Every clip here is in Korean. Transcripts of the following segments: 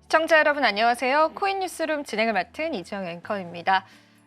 시청자 여러분 안녕하세요. 코인 뉴스룸 진행을 맡은 이지영 앵커입니다.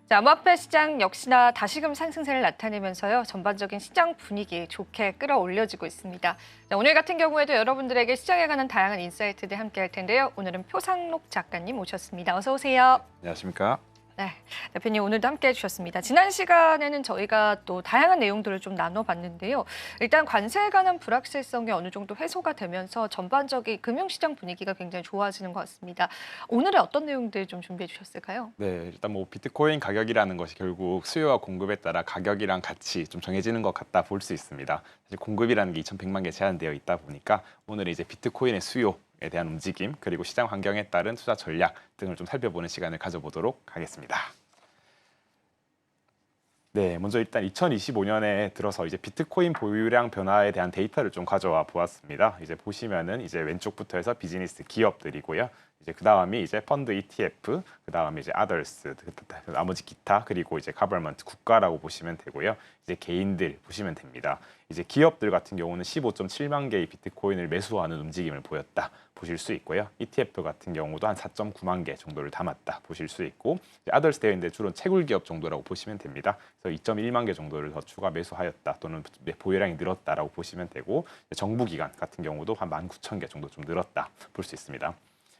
자, 암호화폐 시장 역시나 다시금 상승세를 나타내면서요. 전반적인 시장 분위기 좋게 끌어올려지고 있습니다. 자, 오늘 같은 경우에도 여러분들에게 시장에 관한 다양한 인사이트들 함께 할 텐데요. 오늘은 표상록 작가님 모셨습니다. 어서 오세요. 안녕하십니까? 네, 대표님 오늘도 함께해 주셨습니다. 지난 시간에는 저희가 또 다양한 내용들을 좀 나눠봤는데요. 일단 관세에 관한 불확실성이 어느 정도 해소가 되면서 전반적인 금융시장 분위기가 굉장히 좋아지는 것 같습니다. 오늘은 어떤 내용들 좀 준비해 주셨을까요? 네, 일단 뭐 비트코인 가격이라는 것이 결국 수요와 공급에 따라 가격이랑 같이 좀 정해지는 것 같다 볼 수 있습니다. 사실 공급이라는 게 2,100만 개 제한되어 있다 보니까 오늘 이제 비트코인의 수요에 대한 움직임 그리고 시장 환경에 따른 투자 전략 등을 좀 살펴보는 시간을 가져보도록 하겠습니다. 네, 먼저 일단 2025년에 들어서 이제 비트코인 보유량 변화에 대한 데이터를 좀 가져와 보았습니다. 이제 보시면은 이제 왼쪽부터 해서 비즈니스 기업들이고요. 이제 그 다음이 이제 펀드 ETF, 그 다음에 이제 others, 나머지 기타, 그리고 이제 government 국가라고 보시면 되고요. 이제 개인들 보시면 됩니다. 이제 기업들 같은 경우는 15.7만 개의 비트코인을 매수하는 움직임을 보였다 보실 수 있고요. ETF 같은 경우도 한 4.9만 개 정도를 담았다 보실 수 있고, others 되어 있는데 주로 채굴 기업 정도라고 보시면 됩니다. 그래서 2.1만 개 정도를 더 추가 매수하였다 또는 보유량이 늘었다라고 보시면 되고, 정부 기관 같은 경우도 한 19,000개 정도 좀 늘었다 볼 수 있습니다.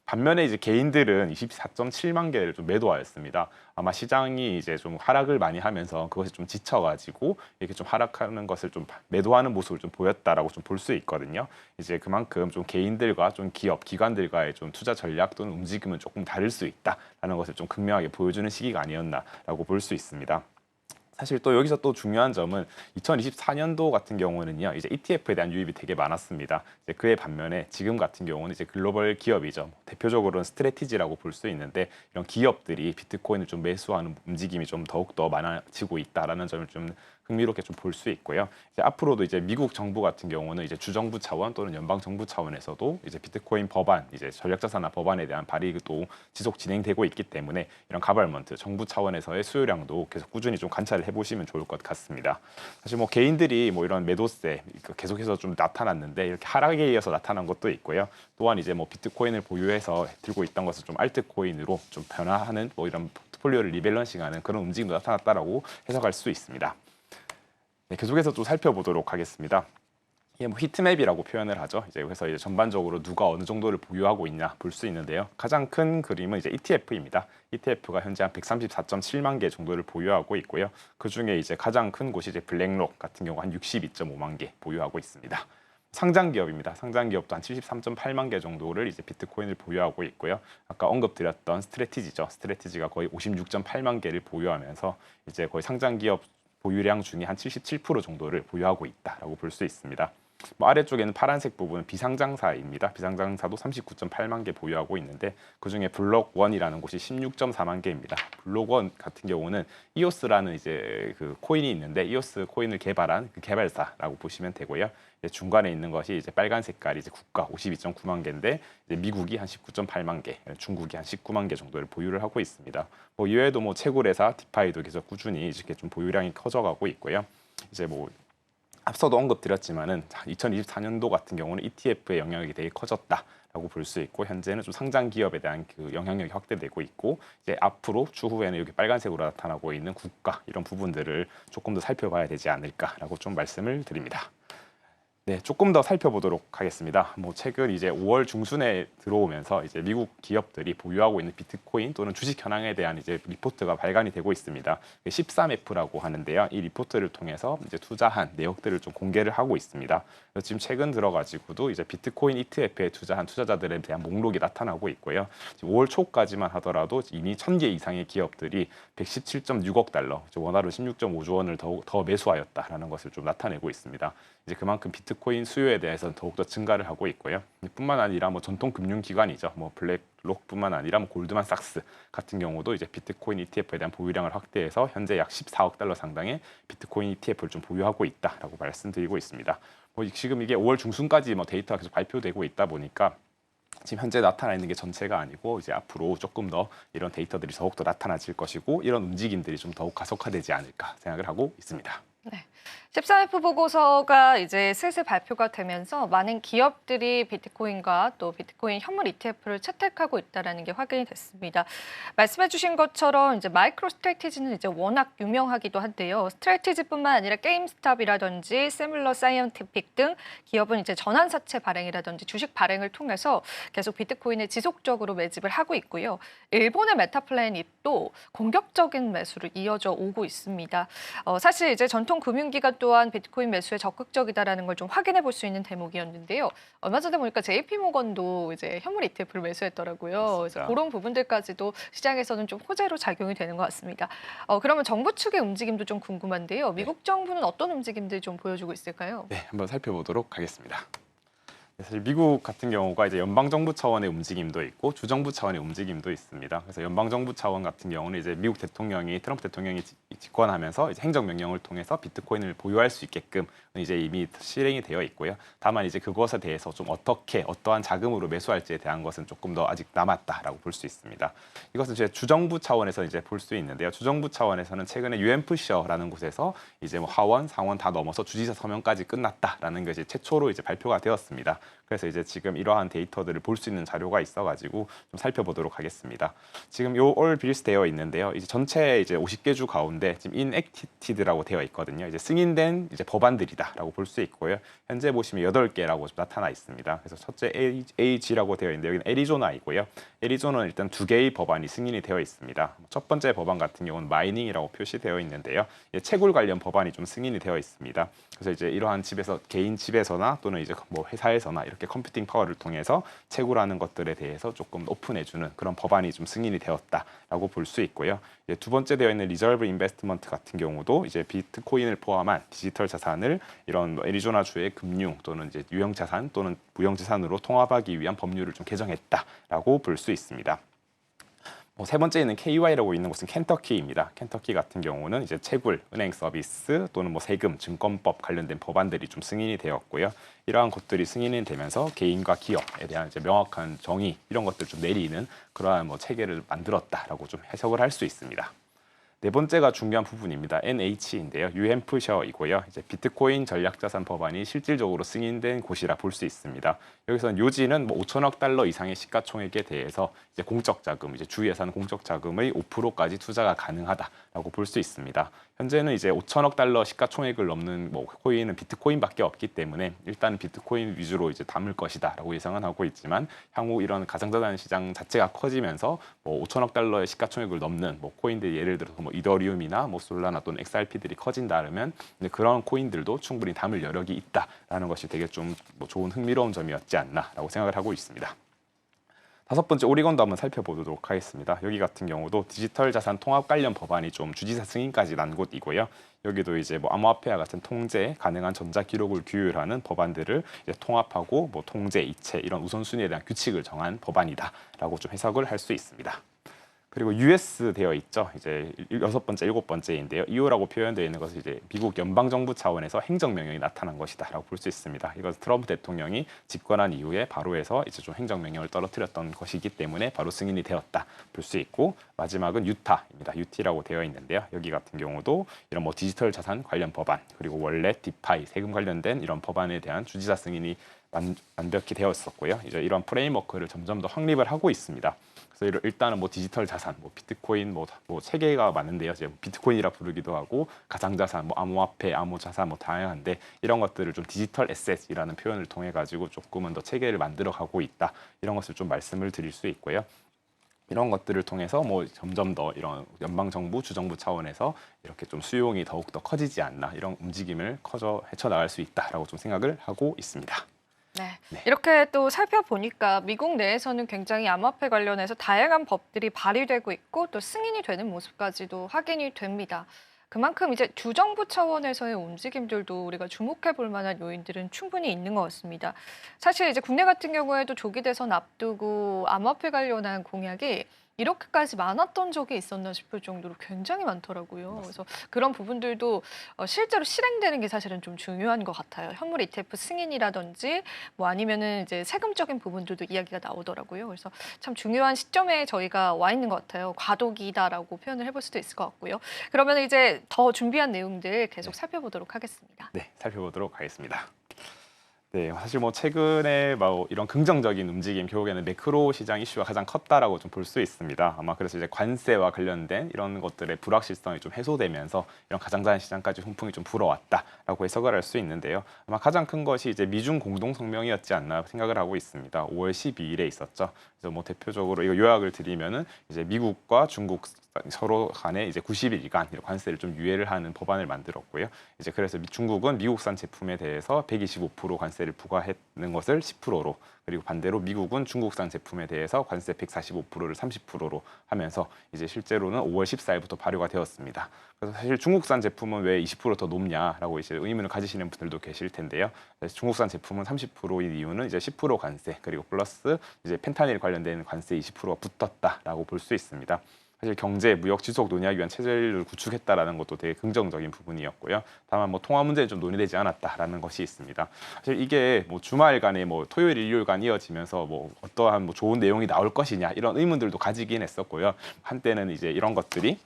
반면에 이제 개인들은 24.7만 개를 좀 매도하였습니다. 아마 시장이 이제 좀 하락을 많이 하면서 그것이 좀 지쳐가지고 이렇게 좀 하락하는 것을 좀 매도하는 모습을 좀 보였다라고 좀 볼 수 있거든요. 이제 그만큼 좀 개인들과 좀 기업, 기관들과의 좀 투자 전략 또는 움직임은 조금 다를 수 있다라는 것을 좀 극명하게 보여주는 시기가 아니었나라고 볼 수 있습니다. 사실 또 여기서 또 중요한 점은 2024년도 같은 경우는요, 이제 ETF에 대한 유입이 되게 많았습니다. 이제 그에 반면에 지금 같은 경우는 이제 글로벌 기업이죠. 대표적으로는 스트래티지라고 볼 수 있는데 이런 기업들이 비트코인을 좀 매수하는 움직임이 좀 더욱더 많아지고 있다라는 점을 좀 흥미롭게 좀 볼 수 있고요. 이제 앞으로도 이제 미국 정부 같은 경우는 이제 주정부 차원 또는 연방 정부 차원에서도 이제 비트코인 법안, 이제 전략자산화 법안에 대한 발의도 지속 진행되고 있기 때문에 이런 가버먼트 정부 차원에서의 수요량도 계속 꾸준히 좀 관찰을 해보시면 좋을 것 같습니다. 사실 뭐 개인들이 뭐 이런 매도세 계속해서 좀 나타났는데 이렇게 하락에 이어서 나타난 것도 있고요. 또한 이제 뭐 비트코인을 보유해서 들고 있던 것을 좀 알트코인으로 좀 변화하는 뭐 이런 포트폴리오를 리밸런싱하는 그런 움직임도 나타났다라고 해석할 수 있습니다. 네, 계속해서 좀 살펴보도록 하겠습니다. 이게 뭐 히트맵이라고 표현을 하죠. 이제 그래서 이제 전반적으로 누가 어느 정도를 보유하고 있냐 볼 수 있는데요. 가장 큰 그림은 이제 ETF입니다. ETF가 현재 한 134.7만 개 정도를 보유하고 있고요. 그 중에 이제 가장 큰 곳이 이제 블랙록 같은 경우 한 62.5만 개 보유하고 있습니다. 상장 기업입니다. 상장 기업도 한 73.8만 개 정도를 이제 비트코인을 보유하고 있고요. 아까 언급드렸던 스트래티지죠. 스트래티지가 거의 56.8만 개를 보유하면서 이제 거의 상장 기업 보유량 중에 한 77% 정도를 보유하고 있다라고 볼 수 있습니다. 뭐 아래쪽에는 파란색 부분은 비상장사입니다. 비상장사도 39.8만 개 보유하고 있는데 그중에 블록원이라는 곳이 16.4만 개입니다. 블록원 같은 경우는 이오스라는 이제 그 코인이 있는데 이오스 코인을 개발한 그 개발사라고 보시면 되고요. 중간에 있는 것이 이제 빨간 색깔이 이제 국가 52.9만 개인데 이제 미국이 한 19.8만 개, 중국이 한 19만 개 정도를 보유를 하고 있습니다. 뭐 이외에도 뭐 채굴회사 디파이도 계속 꾸준히 이렇게 좀 보유량이 커져가고 있고요. 이제 뭐 앞서도 언급드렸지만은 2024년도 같은 경우는 ETF의 영향력이 되게 커졌다라고 볼 수 있고 현재는 좀 상장 기업에 대한 그 영향력이 확대되고 있고 이제 앞으로 추후에는 여기 빨간색으로 나타나고 있는 국가 이런 부분들을 조금 더 살펴봐야 되지 않을까라고 좀 말씀을 드립니다. 네, 조금 더 살펴보도록 하겠습니다. 뭐 최근 이제 5월 중순에 들어오면서 이제 미국 기업들이 보유하고 있는 비트코인 또는 주식 현황에 대한 이제 리포트가 발간이 되고 있습니다. 13F라고 하는데요. 이 리포트를 통해서 이제 투자한 내역들을 좀 공개를 하고 있습니다. 그래서 지금 최근 들어가지고도 이제 비트코인 ETF에 투자한 투자자들에 대한 목록이 나타나고 있고요. 5월 초까지만 하더라도 이미 1,000개 이상의 기업들이 117.6억 달러, 원화로 16.5조 원을 더 매수하였다라는 것을 좀 나타내고 있습니다. 이제 그만큼 비트코인 수요에 대해서는 더욱더 증가를 하고 있고요. 뿐만 아니라 뭐 전통 금융기관이죠. 뭐 블랙록뿐만 아니라 뭐 골드만삭스 같은 경우도 이제 비트코인 ETF에 대한 보유량을 확대해서 현재 약 14억 달러 상당의 비트코인 ETF를 좀 보유하고 있다라고 말씀드리고 있습니다. 뭐 지금 이게 5월 중순까지 뭐 데이터가 계속 발표되고 있다 보니까 지금 현재 나타나 있는 게 전체가 아니고 이제 앞으로 조금 더 이런 데이터들이 더욱더 나타나질 것이고 이런 움직임들이 좀 더욱 가속화되지 않을까 생각을 하고 있습니다. 네. 13F 보고서가 이제 슬슬 발표가 되면서 많은 기업들이 비트코인과 또 비트코인 현물 ETF를 채택하고 있다는 게 확인이 됐습니다. 말씀해 주신 것처럼 이제 마이크로 스트래티지는 이제 워낙 유명하기도 한데요. 스트래티지뿐만 아니라 게임스탑이라든지 세뮬러 사이언티픽 등 기업은 이제 전환사채 발행이라든지 주식 발행을 통해서 계속 비트코인에 지속적으로 매집을 하고 있고요. 일본의 메타플래닛도 공격적인 매수를 이어져 오고 있습니다. 사실 이제 전통 금융기관 또한 비트코인 매수에 적극적이다라는 걸 좀 확인해 볼 수 있는 대목이었는데요. 얼마 전에 보니까 JP모건도 이제 현물 ETF를 매수했더라고요. 그래서 맞습니다. 그런 부분들까지도 시장에서는 좀 호재로 작용이 되는 것 같습니다. 그러면 정부 측의 움직임도 좀 궁금한데요. 미국 정부는 어떤 움직임들 좀 보여주고 있을까요? 네, 한번 살펴보도록 하겠습니다. 사실 미국 같은 경우가 이제 연방정부 차원의 움직임도 있고 주정부 차원의 움직임도 있습니다. 그래서 연방정부 차원 같은 경우는 이제 미국 대통령이 트럼프 대통령이 집권하면서 이제 행정명령을 통해서 비트코인을 보유할 수 있게끔 이제 이미 실행이 되어 있고요. 다만 이제 그것에 대해서 좀 어떻게 어떠한 자금으로 매수할지에 대한 것은 조금 더 아직 남았다라고 볼 수 있습니다. 이것은 이제 주정부 차원에서 이제 볼 수 있는데요. 주정부 차원에서는 최근에 유엔푸셔라는 곳에서 이제 뭐 하원, 상원 다 넘어서 주지사 서명까지 끝났다라는 것이 최초로 이제 발표가 되었습니다. 그래서 이제 지금 이러한 데이터들을 볼 수 있는 자료가 있어가지고 좀 살펴보도록 하겠습니다. 지금 요 all bills 되어 있는데요. 이제 전체 이제 50개 주 가운데 지금 inacted라고 되어 있거든요. 이제 승인된 이제 법안들이다라고 볼 수 있고요. 현재 보시면 8개라고 나타나 있습니다. 그래서 첫째 AG라고 되어 있는데 여기는 애리조나이고요. 애리조나는 일단 2개의 법안이 승인이 되어 있습니다. 첫 번째 법안 같은 경우는 마이닝이라고 표시되어 있는데요. 채굴 관련 법안이 좀 승인이 되어 있습니다. 그래서 이제 이러한 집에서 개인 집에서나 또는 이제 뭐 회사에서나 이렇게 컴퓨팅 파워를 통해서 채굴하는 것들에 대해서 조금 오픈해주는 그런 법안이 좀 승인이 되었다라고 볼 수 있고요. 두 번째 되어 있는 리저브 인베스트먼트 같은 경우도 이제 비트코인을 포함한 디지털 자산을 이런 애리조나 주의 금융 또는 이제 유형 자산 또는 무형 자산으로 통합하기 위한 법률을 좀 개정했다라고 볼 수 있습니다. 세 번째는 KY라고 있는 곳은 켄터키입니다. 켄터키 같은 경우는 이제 채굴, 은행 서비스 또는 뭐 세금, 증권법 관련된 법안들이 좀 승인이 되었고요. 이러한 것들이 승인이 되면서 개인과 기업에 대한 이제 명확한 정의 이런 것들 좀 내리는 그러한 뭐 체계를 만들었다라고 좀 해석을 할 수 있습니다. 네 번째가 중요한 부분입니다. NH인데요. 뉴햄프셔이고요. 이제 비트코인 전략자산 법안이 실질적으로 승인된 곳이라 볼 수 있습니다. 여기서는 요지는 뭐 5천억 달러 이상의 시가총액에 대해서 이제 공적 자금, 이제 주 예산 공적 자금의 5%까지 투자가 가능하다라고 볼 수 있습니다. 현재는 이제 5천억 달러 시가총액을 넘는 뭐 코인은 비트코인밖에 없기 때문에 일단 비트코인 위주로 이제 담을 것이다라고 예상은 하고 있지만 향후 이런 가상자산 시장 자체가 커지면서 뭐 5천억 달러의 시가총액을 넘는 뭐 코인들 예를 들어서 뭐 이더리움이나 뭐 솔라나 또는 XRP들이 커진다 그러면 그런 코인들도 충분히 담을 여력이 있다라는 것이 되게 좀 뭐 좋은 흥미로운 점이었지 않나라고 생각을 하고 있습니다. 다섯 번째 오리건도 한번 살펴보도록 하겠습니다. 여기 같은 경우도 디지털 자산 통합 관련 법안이 좀 주지사 승인까지 난 곳이고요. 여기도 이제 뭐 암호화폐와 같은 통제 가능한 전자 기록을 규율하는 법안들을 이제 통합하고 뭐 통제, 이체 이런 우선순위에 대한 규칙을 정한 법안이다라고 좀 해석을 할 수 있습니다. 그리고 US 되어 있죠. 이제 6번째, 7번째인데요. EU라고 표현되어 있는 것은 이제 미국 연방정부 차원에서 행정명령이 나타난 것이다라고 볼 수 있습니다. 이것은 트럼프 대통령이 집권한 이후에 바로 해서 이제 좀 행정명령을 떨어뜨렸던 것이기 때문에 바로 승인이 되었다 볼 수 있고 마지막은 유타입니다. UT라고 되어 있는데요. 여기 같은 경우도 이런 뭐 디지털 자산 관련 법안 그리고 월렛, 디파이, 세금 관련된 이런 법안에 대한 주지사 승인이 완벽히 되었었고요. 이제 이런 프레임워크를 점점 더 확립을 하고 있습니다. 그래서 일단은 뭐 디지털 자산, 뭐 비트코인 뭐 세 개가 많은데요. 이제 비트코인이라 부르기도 하고 가상자산, 뭐 암호화폐, 암호자산 뭐 다양한데 이런 것들을 좀 디지털 에셋이라는 표현을 통해 가지고 조금은 더 체계를 만들어 가고 있다. 이런 것을 좀 말씀을 드릴 수 있고요. 이런 것들을 통해서 뭐 점점 더 이런 연방 정부, 주정부 차원에서 이렇게 좀 수용이 더욱 더 커지지 않나 이런 움직임을 헤쳐나갈 수 있다라고 좀 생각을 하고 있습니다. 네. 네. 이렇게 또 살펴보니까 미국 내에서는 굉장히 암호화폐 관련해서 다양한 법들이 발의되고 있고 또 승인이 되는 모습까지도 확인이 됩니다. 그만큼 이제 주정부 차원에서의 움직임들도 우리가 주목해 볼 만한 요인들은 충분히 있는 것 같습니다. 사실 이제 국내 같은 경우에도 조기 대선 앞두고 암호화폐 관련한 공약이 이렇게까지 많았던 적이 있었나 싶을 정도로 굉장히 많더라고요. 그래서 그런 부분들도 실제로 실행되는 게 사실은 좀 중요한 것 같아요. 현물 ETF 승인이라든지 뭐 아니면은 이제 세금적인 부분들도 이야기가 나오더라고요. 그래서 참 중요한 시점에 저희가 와 있는 것 같아요. 과도기다라고 표현을 해볼 수도 있을 것 같고요. 그러면 이제 더 준비한 내용들 계속 살펴보도록 하겠습니다. 네, 살펴보도록 하겠습니다. 네, 사실 뭐 최근에 뭐 이런 긍정적인 움직임, 결국에는 매크로 시장 이슈가 가장 컸다라고 좀 볼 수 있습니다. 아마 그래서 이제 관세와 관련된 이런 것들의 불확실성이 좀 해소되면서 이런 가장자산 시장까지 훈풍이 좀 불어왔다라고 해석을 할 수 있는데요. 아마 가장 큰 것이 이제 미중 공동 성명이었지 않나 생각을 하고 있습니다. 5월 12일에 있었죠. 그래서 뭐 대표적으로 이거 요약을 드리면은 이제 미국과 중국 서로 간에 이제 90일간 관세를 좀 유예를 하는 법안을 만들었고요. 이제 그래서 중국은 미국산 제품에 대해서 125% 관세를 부과하는 것을 10%로, 그리고 반대로 미국은 중국산 제품에 대해서 관세 145%를 30%로 하면서 이제 실제로는 5월 14일부터 발효가 되었습니다. 그래서 사실 중국산 제품은 왜 20%더 높냐라고 이제 의문을 가지시는 분들도 계실 텐데요. 중국산 제품은 30%인 이유는 이제 10% 관세, 그리고 플러스 이제 펜타닐 관련된 관세 20%가 붙었다라고 볼 수 있습니다. 사실 경제, 무역 지속 논의하기 위한 체제를 구축했다라는 것도 되게 긍정적인 부분이었고요. 다만 뭐 통화 문제는 좀 논의되지 않았다라는 것이 있습니다. 사실 이게 뭐 주말간에 뭐 토요일, 일요일간 이어지면서 뭐 어떠한 뭐 좋은 내용이 나올 것이냐 이런 의문들도 가지긴 했었고요. 한때는 이제 이런 것들이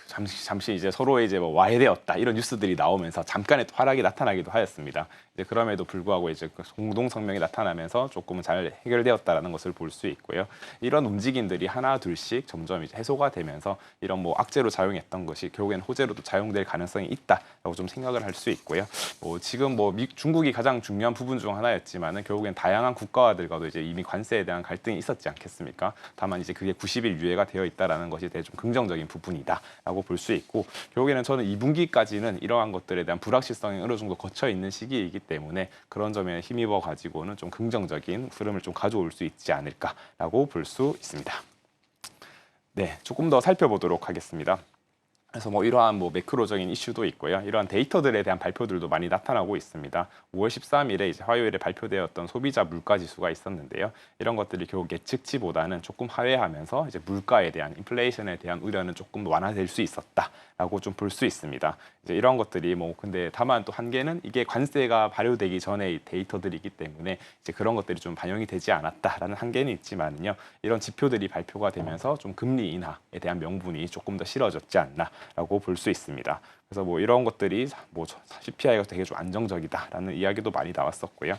잠시 이제 서로의 이제 뭐 와해되었다 이런 뉴스들이 나오면서 잠깐의 하락이 나타나기도 하였습니다. 이제 그럼에도 불구하고 이제 공동 성명이 나타나면서 조금은 잘 해결되었다라는 것을 볼 수 있고요. 이런 움직임들이 하나 둘씩 점점 이제 해소가 되면서 이런 뭐 악재로 작용했던 것이 결국에는 호재로도 작용될 가능성이 있다라고 좀 생각을 할 수 있고요. 뭐 지금 뭐 중국이 가장 중요한 부분 중 하나였지만은 결국엔 다양한 국가들과도 이제 이미 관세에 대한 갈등이 있었지 않겠습니까? 다만 이제 그게 90일 유예가 되어 있다라는 것이 되게 좀 긍정적인 부분이다라고 볼 수 있고, 결국에는 저는 2분기까지는 이러한 것들에 대한 불확실성이 어느 정도 거쳐 있는 시기이기 때문에 그런 점에 힘입어 가지고는 좀 긍정적인 흐름을 좀 가져올 수 있지 않을까라고 볼 수 있습니다. 네, 조금 더 살펴보도록 하겠습니다. 그래서 뭐 이러한 뭐 매크로적인 이슈도 있고요. 이러한 데이터들에 대한 발표들도 많이 나타나고 있습니다. 5월 13일에 이제 화요일에 발표되었던 소비자 물가 지수가 있었는데요. 이런 것들이 결국 예측치보다는 조금 하회하면서 이제 물가에 대한 인플레이션에 대한 우려는 조금 완화될 수 있었다라고 좀 볼 수 있습니다. 이제 이런 것들이 뭐 근데 다만 또 한계는 이게 관세가 발효되기 전의 데이터들이기 때문에 이제 그런 것들이 좀 반영이 되지 않았다라는 한계는 있지만요. 이런 지표들이 발표가 되면서 좀 금리 인하에 대한 명분이 조금 더 실어졌지 않나라고 볼 수 있습니다. 그래서 뭐 이런 것들이 뭐 CPI가 되게 좀 안정적이다라는 이야기도 많이 나왔었고요.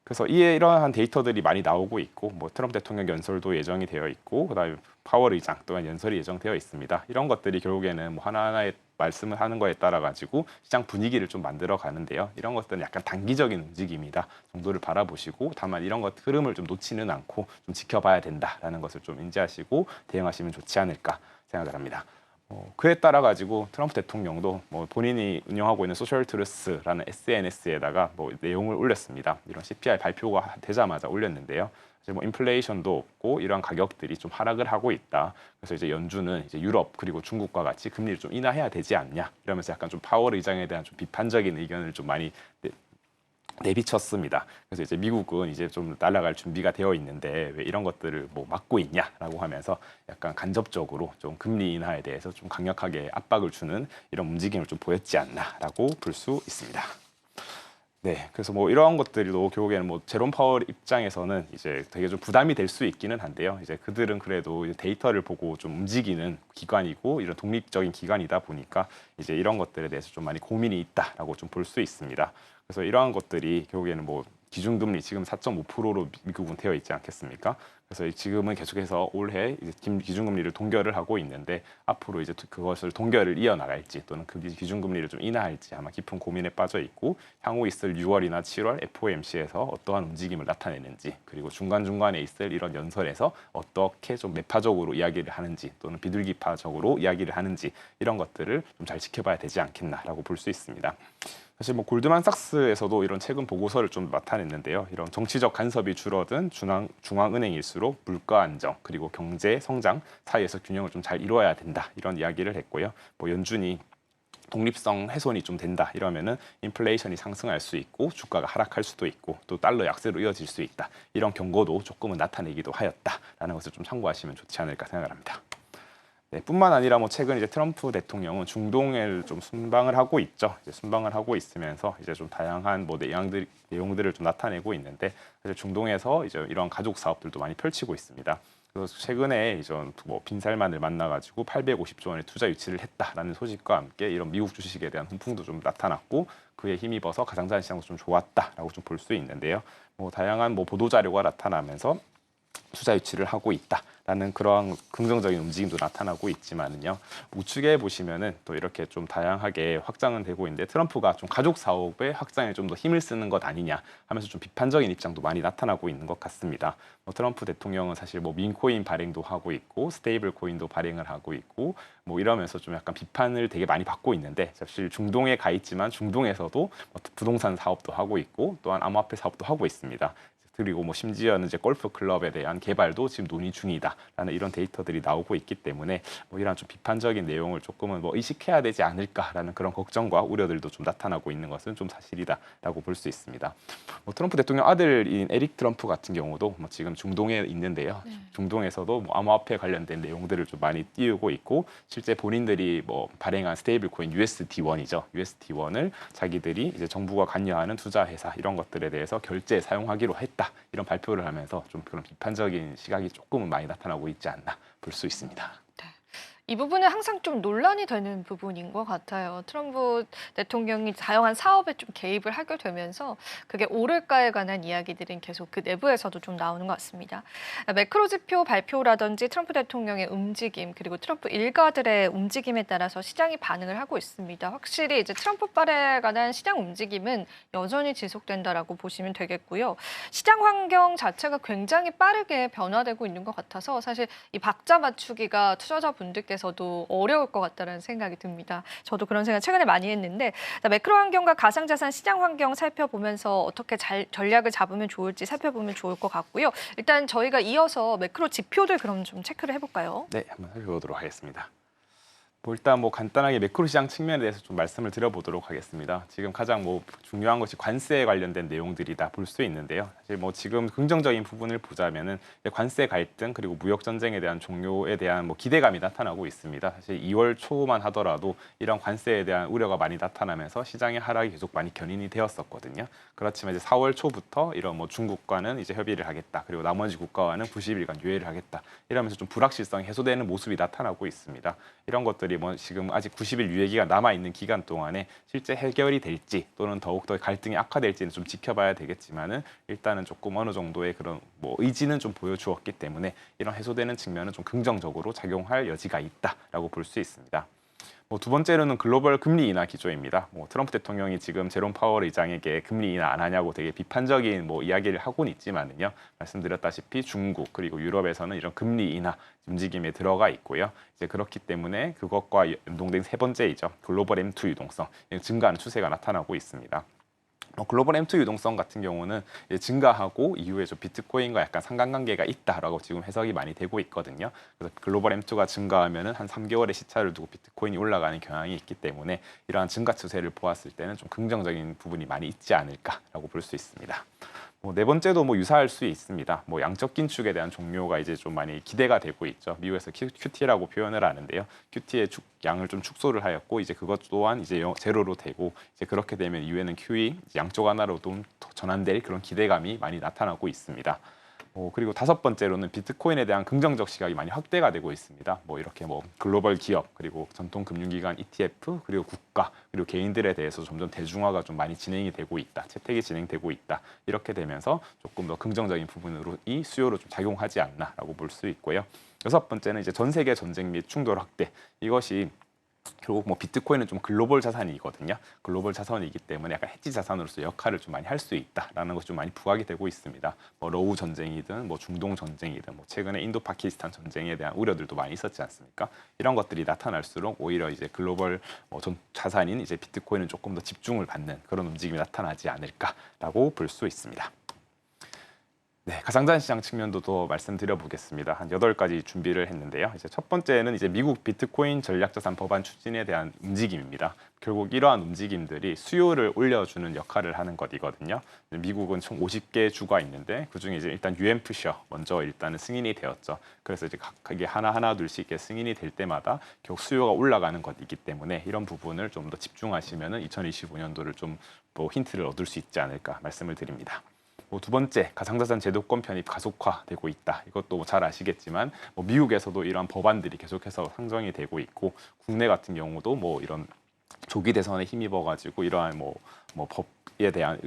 그래서 이러한 데이터들이 많이 나오고 있고, 뭐 트럼프 대통령 연설도 예정이 되어 있고, 그다음에 파월 의장 또한 연설이 예정되어 있습니다. 이런 것들이 결국에는 뭐 하나하나의 말씀을 하는 거에 따라 가지고 시장 분위기를 좀 만들어 가는데요. 이런 것들은 약간 단기적인 움직임이다 정도를 바라보시고, 다만 이런 것 흐름을 좀 놓치는 않고 좀 지켜봐야 된다라는 것을 좀 인지하시고 대응하시면 좋지 않을까 생각을 합니다. 그에 따라 가지고 트럼프 대통령도 뭐 본인이 운영하고 있는 소셜 트루스라는 SNS에다가 뭐 내용을 올렸습니다. 이런 CPI 발표가 되자마자 올렸는데요. 이제 뭐 인플레이션도 없고 이러한 가격들이 좀 하락을 하고 있다. 그래서 이제 연준은 이제 유럽 그리고 중국과 같이 금리를 좀 인하해야 되지 않냐 이러면서 약간 좀 파월 의장에 대한 좀 비판적인 의견을 좀 많이 내비쳤습니다. 그래서 이제 미국은 이제 좀 날아갈 준비가 되어 있는데 왜 이런 것들을 뭐 막고 있냐라고 하면서 약간 간접적으로 좀 금리 인하에 대해서 좀 강력하게 압박을 주는 이런 움직임을 좀 보였지 않나라고 볼 수 있습니다. 네, 그래서 뭐 이러한 것들도 결국에는 뭐 제롬 파월 입장에서는 이제 되게 좀 부담이 될 수 있기는 한데요. 이제 그들은 그래도 이제 데이터를 보고 좀 움직이는 기관이고 이런 독립적인 기관이다 보니까 이제 이런 것들에 대해서 좀 많이 고민이 있다라고 좀 볼 수 있습니다. 그래서 이러한 것들이 결국에는 뭐 기준금리 지금 4.5%로 미국은 되어 있지 않겠습니까? 그래서 지금은 계속해서 올해 이제 기준금리를 동결을 하고 있는데 앞으로 이제 그것을 동결을 이어나갈지 또는 그 기준금리를 좀 인하할지 아마 깊은 고민에 빠져 있고, 향후 있을 6월이나 7월 FOMC에서 어떠한 움직임을 나타내는지, 그리고 중간중간에 있을 이런 연설에서 어떻게 좀 매파적으로 이야기를 하는지 또는 비둘기파적으로 이야기를 하는지 이런 것들을 좀 잘 지켜봐야 되지 않겠나라고 볼 수 있습니다. 사실 뭐 골드만삭스에서도 이런 최근 보고서를 좀 나타냈는데요. 이런 정치적 간섭이 줄어든 중앙은행일수록 물가 안정 그리고 경제 성장 사이에서 균형을 좀 잘 이루어야 된다 이런 이야기를 했고요. 뭐 연준이 독립성 훼손이 좀 된다 이러면은 인플레이션이 상승할 수 있고 주가가 하락할 수도 있고 또 달러 약세로 이어질 수 있다 이런 경고도 조금은 나타내기도 하였다라는 것을 좀 참고하시면 좋지 않을까 생각을 합니다. 네, 뿐만 아니라 뭐 최근 이제 트럼프 대통령은 중동을 좀 순방을 하고 있죠. 이제 순방을 하고 있으면서 이제 좀 다양한 뭐 내용들을 좀 나타내고 있는데 사실 중동에서 이제 이런 가족 사업들도 많이 펼치고 있습니다. 그래서 최근에 이제 뭐 빈살만을 만나가지고 850조 원의 투자 유치를 했다라는 소식과 함께 이런 미국 주식에 대한 훈풍도 좀 나타났고 그에 힘입어서 가상자산 시장도 좀 좋았다라고 좀 볼 수 있는데요. 뭐 다양한 뭐 보도 자료가 나타나면서 투자 유치를 하고 있다라는 그런 긍정적인 움직임도 나타나고 있지만은요. 우측에 보시면은 또 이렇게 좀 다양하게 확장은 되고 있는데 트럼프가 좀 가족 사업의 확장에 좀 더 힘을 쓰는 것 아니냐 하면서 좀 비판적인 입장도 많이 나타나고 있는 것 같습니다. 뭐 트럼프 대통령은 사실 뭐 민코인 발행도 하고 있고 스테이블 코인도 발행을 하고 있고 뭐 이러면서 좀 약간 비판을 되게 많이 받고 있는데 사실 중동에 가 있지만 중동에서도 뭐 부동산 사업도 하고 있고 또한 암호화폐 사업도 하고 있습니다. 그리고 뭐 심지어는 이제 골프 클럽에 대한 개발도 지금 논의 중이다라는 이런 데이터들이 나오고 있기 때문에 뭐 이런 좀 비판적인 내용을 조금은 뭐 의식해야 되지 않을까라는 그런 걱정과 우려들도 좀 나타나고 있는 것은 좀 사실이다라고 볼 수 있습니다. 뭐 트럼프 대통령 아들인 에릭 트럼프 같은 경우도 뭐 지금 중동에 있는데요. 중동에서도 뭐 암호화폐 관련된 내용들을 좀 많이 띄우고 있고 실제 본인들이 뭐 발행한 스테이블 코인 USD1이죠. USD1을 자기들이 이제 정부가 관여하는 투자 회사 이런 것들에 대해서 결제 사용하기로 했다. 이런 발표를 하면서 좀 그런 비판적인 시각이 조금은 많이 나타나고 있지 않나 볼 수 있습니다. 이 부분은 항상 좀 논란이 되는 부분인 것 같아요. 트럼프 대통령이 다양한 사업에 좀 개입을 하게 되면서 그게 옳을까에 관한 이야기들은 계속 그 내부에서도 좀 나오는 것 같습니다. 매크로 지표 발표라든지 트럼프 대통령의 움직임 그리고 트럼프 일가들의 움직임에 따라서 시장이 반응을 하고 있습니다. 확실히 이제 트럼프발에 관한 시장 움직임은 여전히 지속된다라고 보시면 되겠고요. 시장 환경 자체가 굉장히 빠르게 변화되고 있는 것 같아서 사실 이 박자 맞추기가 투자자분들께서도 어려울 것 같다는 생각이 듭니다. 저도 그런 생각 최근에 많이 했는데 매크로 환경과 가상자산 시장 환경 살펴보면서 어떻게 전략을 잡으면 좋을지 살펴보면 좋을 것 같고요. 일단 저희가 이어서 매크로 지표들 그럼 좀 체크를 해볼까요? 네, 한번 살펴보도록 하겠습니다. 뭐 일단 뭐 간단하게 매크로 시장 측면에 대해서 좀 말씀을 드려보도록 하겠습니다. 지금 가장 뭐 중요한 것이 관세에 관련된 내용들이다 볼 수 있는데요. 사실 뭐 지금 긍정적인 부분을 보자면은 관세 갈등 그리고 무역 전쟁에 대한 종료에 대한 뭐 기대감이 나타나고 있습니다. 사실 2월 초만 하더라도 이런 관세에 대한 우려가 많이 나타나면서 시장의 하락이 계속 많이 견인이 되었었거든요. 그렇지만 이제 4월 초부터 이런 뭐 중국과는 이제 협의를 하겠다. 그리고 나머지 국가와는 90일간 유예를 하겠다. 이러면서 좀 불확실성이 해소되는 모습이 나타나고 있습니다. 이런 것들이 뭐 지금 아직 90일 유예 기간 남아 있는 기간 동안에 실제 해결이 될지 또는 더욱더 갈등이 악화될지는 좀 지켜봐야 되겠지만은 일단은 조금 어느 정도의 그런 뭐 의지는 좀 보여주었기 때문에 이런 해소되는 측면은 좀 긍정적으로 작용할 여지가 있다라고 볼 수 있습니다. 뭐 두 번째로는 글로벌 금리 인하 기조입니다. 뭐 트럼프 대통령이 지금 제롬 파월 의장에게 금리 인하 안 하냐고 되게 비판적인 뭐 이야기를 하고는 있지만은요. 말씀드렸다시피 중국 그리고 유럽에서는 이런 금리 인하 움직임에 들어가 있고요. 이제 그렇기 때문에 그것과 연동된 세 번째이죠. 글로벌 M2 유동성 증가하는 추세가 나타나고 있습니다. 글로벌 M2 유동성 같은 경우는 증가하고 이후에 좀 비트코인과 약간 상관관계가 있다라고 지금 해석이 많이 되고 있거든요. 그래서 글로벌 M2가 증가하면은 한 3개월의 시차를 두고 비트코인이 올라가는 경향이 있기 때문에 이러한 증가 추세를 보았을 때는 좀 긍정적인 부분이 많이 있지 않을까라고 볼 수 있습니다. 네 번째도 뭐 유사할 수 있습니다. 뭐 양적 긴축에 대한 종료가 이제 좀 많이 기대가 되고 있죠. 미국에서 QT라고 표현을 하는데요. QT의 양을 좀 축소를 하였고 이제 그것 또한 이제 제로로 되고 이제 그렇게 되면 이후에는 QE 양쪽 하나로 좀 전환될 그런 기대감이 많이 나타나고 있습니다. 그리고 다섯 번째로는 비트코인에 대한 긍정적 시각이 많이 확대가 되고 있습니다. 뭐 이렇게 뭐 글로벌 기업 그리고 전통 금융기관 ETF 그리고 국가 그리고 개인들에 대해서 점점 대중화가 좀 많이 진행이 되고 있다. 채택이 진행되고 있다. 이렇게 되면서 조금 더 긍정적인 부분으로 이 수요로 좀 작용하지 않나라고 볼 수 있고요. 여섯 번째는 이제 전 세계 전쟁 및 충돌 확대. 이것이 결국 뭐 비트코인은 좀 글로벌 자산이거든요. 글로벌 자산이기 때문에 약간 해지 자산으로서 역할을 좀 많이 할 수 있다라는 것이 좀 많이 부각이 되고 있습니다. 뭐 러우 전쟁이든 뭐 중동 전쟁이든 뭐 최근에 인도 파키스탄 전쟁에 대한 우려들도 많이 있었지 않습니까? 이런 것들이 나타날수록 오히려 이제 글로벌 전 자산인 이제 비트코인은 조금 더 집중을 받는 그런 움직임이 나타나지 않을까라고 볼 수 있습니다. 네, 가상자산 시장 측면도 더 말씀드려 보겠습니다. 한 8가지 준비를 했는데요. 이제 첫 번째는 이제 미국 비트코인 전략자산 법안 추진에 대한 움직임입니다. 결국 이러한 움직임들이 수요를 올려주는 역할을 하는 것이거든요. 미국은 총 50개 주가 있는데 그중에 이제 일단 UM프셔 먼저 일단은 승인이 되었죠. 그래서 이제 이게 하나 둘씩 이렇게 승인이 될 때마다 결국 수요가 올라가는 것이기 때문에 이런 부분을 좀 더 집중하시면은 2025년도를 좀 뭐 힌트를 얻을 수 있지 않을까 말씀을 드립니다. 두 번째, 가상자산 제도권 편입 가속화되고 있다. 이것도 잘 아시겠지만 미국에서도 이러한 법안들이 계속해서 상정이 되고 있고 국내 같은 경우도 이런 조기 대선에 힘입어 가지고 이러한 법에 대한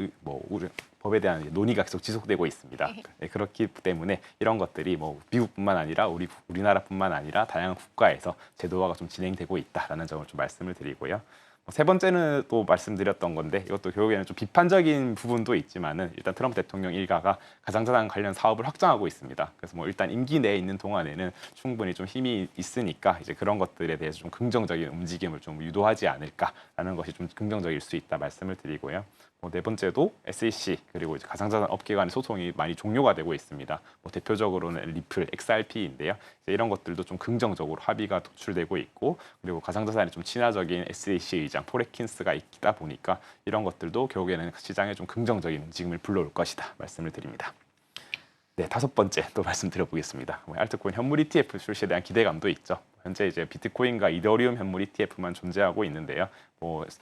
법에 대한 논의가 계속 지속되고 있습니다. 네, 그렇기 때문에 이런 것들이 미국뿐만 아니라 우리나라뿐만 아니라 다양한 국가에서 제도화가 좀 진행되고 있다라는 점을 좀 말씀을 드리고요. 세 번째는 또 말씀드렸던 건데 이것도 결국에는 좀 비판적인 부분도 있지만은 일단 트럼프 대통령 일가가 가상자산 관련 사업을 확장하고 있습니다. 그래서 일단 임기 내에 있는 동안에는 충분히 좀 힘이 있으니까 이제 그런 것들에 대해서 좀 긍정적인 움직임을 좀 유도하지 않을까라는 것이 좀 긍정적일 수 있다 말씀을 드리고요. 네 번째도 SEC 그리고 이제 가상자산 업계 간의 소송이 많이 종료가 되고 있습니다. 대표적으로는 리플, XRP인데요. 이런 것들도 좀 긍정적으로 합의가 도출되고 있고 그리고 가상자산에 좀 친화적인 SEC 의장 포레킨스가 있다 보니까 이런 것들도 결국에는 시장에 좀 긍정적인 움직임을 불러올 것이다 말씀을 드립니다. 네, 다섯 번째 또 말씀드려보겠습니다. 알트코인 현물 ETF 출시에 대한 기대감도 있죠. 현재 이제 비트코인과 이더리움 현물 ETF만 존재하고 있는데요.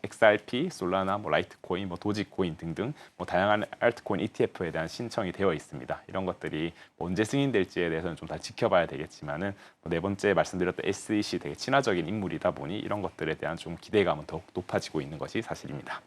XRP, 솔라나, 라이트코인, 도지코인 등등 다양한 알트코인 ETF에 대한 신청이 되어 있습니다. 이런 것들이 언제 승인될지에 대해서는 좀 다 지켜봐야 되겠지만은 네 번째 말씀드렸던 SEC 되게 친화적인 인물이다 보니 이런 것들에 대한 좀 기대감은 더욱 높아지고 있는 것이 사실입니다.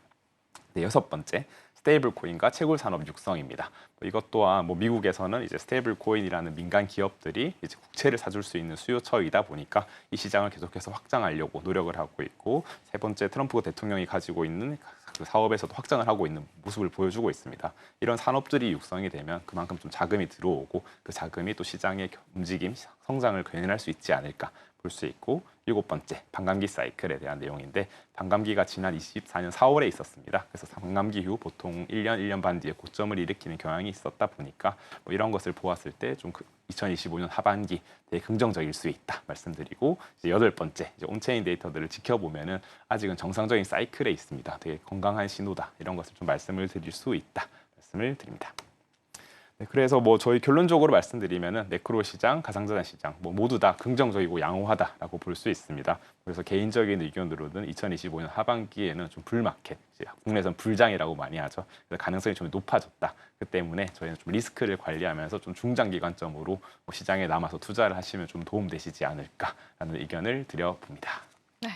네, 여섯 번째. 스테이블 코인과 채굴 산업 육성입니다. 이것 또한 미국에서는 이제 스테이블 코인이라는 민간 기업들이 이제 국채를 사줄 수 있는 수요처이다 보니까 이 시장을 계속해서 확장하려고 노력을 하고 있고 세 번째 트럼프 대통령이 가지고 있는 그 사업에서도 확장을 하고 있는 모습을 보여주고 있습니다. 이런 산업들이 육성이 되면 그만큼 좀 자금이 들어오고 그 자금이 또 시장의 움직임, 성장을 견인할 수 있지 않을까 볼 수 있고 일곱 번째 반감기 사이클에 대한 내용인데 반감기가 지난 24년 4월에 있었습니다. 그래서 반감기 후 보통 1년 반 뒤에 고점을 일으키는 경향이 있었다 보니까 이런 것을 보았을 때 좀 2025년 하반기 되게 긍정적일 수 있다 말씀드리고 이제 여덟 번째 이제 온체인 데이터들을 지켜보면은 아직은 정상적인 사이클에 있습니다. 되게 건강한 신호다 이런 것을 좀 말씀을 드릴 수 있다 말씀을 드립니다. 네, 그래서 저희 결론적으로 말씀드리면은 매크로 시장, 가상자산 시장 모두 다 긍정적이고 양호하다라고 볼 수 있습니다. 그래서 개인적인 의견으로는 2025년 하반기에는 좀 불마켓, 국내에서는 불장이라고 많이 하죠. 그래서 가능성이 좀 높아졌다. 그 때문에 저희는 좀 리스크를 관리하면서 좀 중장기 관점으로 시장에 남아서 투자를 하시면 좀 도움되시지 않을까라는 의견을 드려봅니다. 네.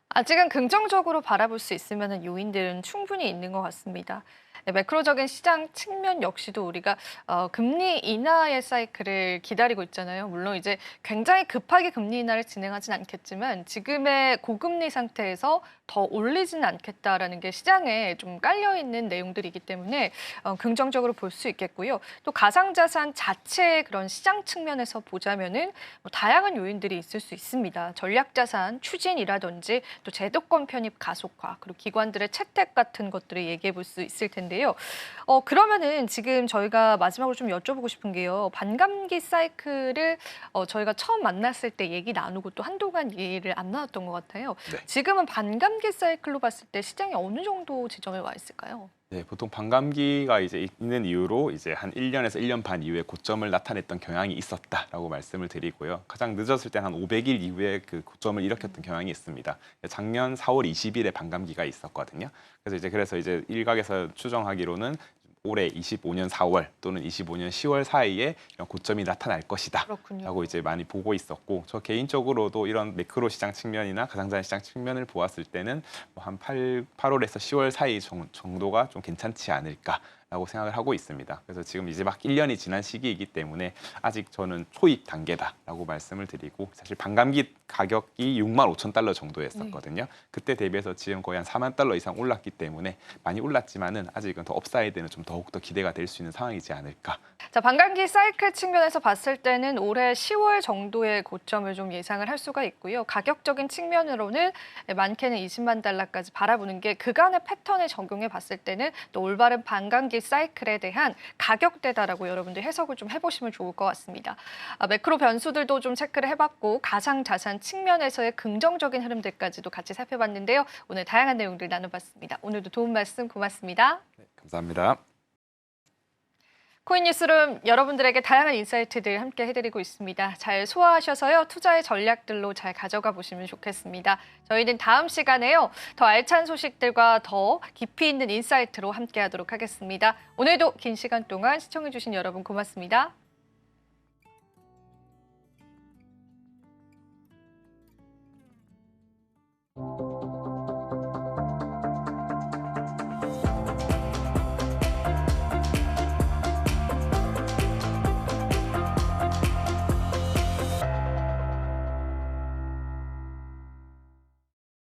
아직은 긍정적으로 바라볼 수 있을 만한 요인들은 충분히 있는 것 같습니다. 네, 매크로적인 시장 측면 역시도 우리가 금리 인하의 사이클을 기다리고 있잖아요. 물론 이제 굉장히 급하게 금리 인하를 진행하진 않겠지만 지금의 고금리 상태에서 더 올리지는 않겠다라는 게 시장에 좀 깔려 있는 내용들이기 때문에 긍정적으로 볼 수 있겠고요. 또 가상자산 자체의 그런 시장 측면에서 보자면은 다양한 요인들이 있을 수 있습니다. 전략자산 추진이라든지 또 제도권 편입 가속화 그리고 기관들의 채택 같은 것들을 얘기해 볼 수 있을 텐데요. 그러면은 지금 저희가 마지막으로 좀 여쭤보고 싶은 게요. 반감기 사이클을 저희가 처음 만났을 때 얘기 나누고 또 한동안 얘기를 안 나눴던 것 같아요. 네. 지금은 반감기 사이클로 봤을 때 시장이 어느 정도 지점에 와 있을까요? 네, 보통 반감기가 이제 있는 이유로 이제 한 1년에서 1년 반 이후에 고점을 나타냈던 경향이 있었다라고 말씀을 드리고요. 가장 늦었을 때 한 500일 이후에 그 고점을 일으켰던 경향이 있습니다. 작년 4월 20일에 반감기가 있었거든요. 그래서 이제 일각에서 추정하기로는 올해 25년 4월 또는 25년 10월 사이에 이런 고점이 나타날 것이다. 그렇군요. 라고 이제 많이 보고 있었고 저 개인적으로도 이런 매크로 시장 측면이나 가상자산 시장 측면을 보았을 때는 한 8월에서 10월 사이 정도가 좀 괜찮지 않을까라고 생각을 하고 있습니다. 그래서 지금 이제 막 1년이 지난 시기이기 때문에 아직 저는 초입 단계다라고 말씀을 드리고 사실 반감기 가격이 65,000달러 정도였었거든요. 그때 대비해서 지금 거의 한 4만 달러 이상 올랐기 때문에 많이 올랐지만은 아직은 더 업사이드는 좀 더욱더 기대가 될 수 있는 상황이지 않을까. 자, 반감기 사이클 측면에서 봤을 때는 올해 10월 정도의 고점을 좀 예상을 할 수가 있고요. 가격적인 측면으로는 많게는 20만 달러까지 바라보는 게 그간의 패턴에 적용해 봤을 때는 또 올바른 반감기 사이클에 대한 가격대다라고 여러분들 해석을 좀 해보시면 좋을 것 같습니다. 매크로 변수들도 좀 체크를 해봤고 가상자산 측면에서의 긍정적인 흐름들까지도 같이 살펴봤는데요. 오늘 다양한 내용들 나눠봤습니다. 오늘도 도움 말씀 고맙습니다. 네, 감사합니다. 코인 뉴스룸 여러분들에게 다양한 인사이트들 함께 해드리고 있습니다. 잘 소화하셔서요. 투자의 전략들로 잘 가져가 보시면 좋겠습니다. 저희는 다음 시간에요. 더 알찬 소식들과 더 깊이 있는 인사이트로 함께하도록 하겠습니다. 오늘도 긴 시간 동안 시청해주신 여러분 고맙습니다.